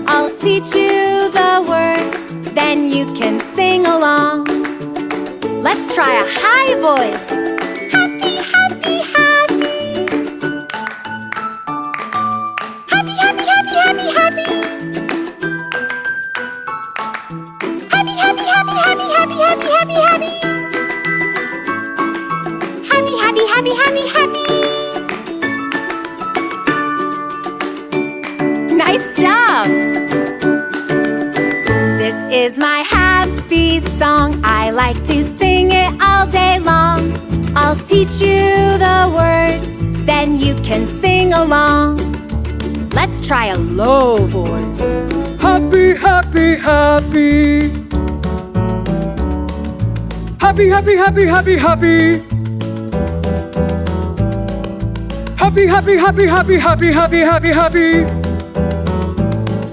I'll teach you the words, then you can sing along. Let's try a high voice. Happy, happy, happy. Happy, happy, happy, happy, happy. Happy, happy, happy, happy, happy, happy, happy, happy. Happy, happy, happy, happy, happy. Nice job! This is my happy song. I like to sing it all day long. I'll teach you the words, then you can sing along. Let's try a low voice. Happy, happy, happy. Happy, happy, happy, happy, happy. Happy, happy, happy, happy, happy, happy, happy, happy.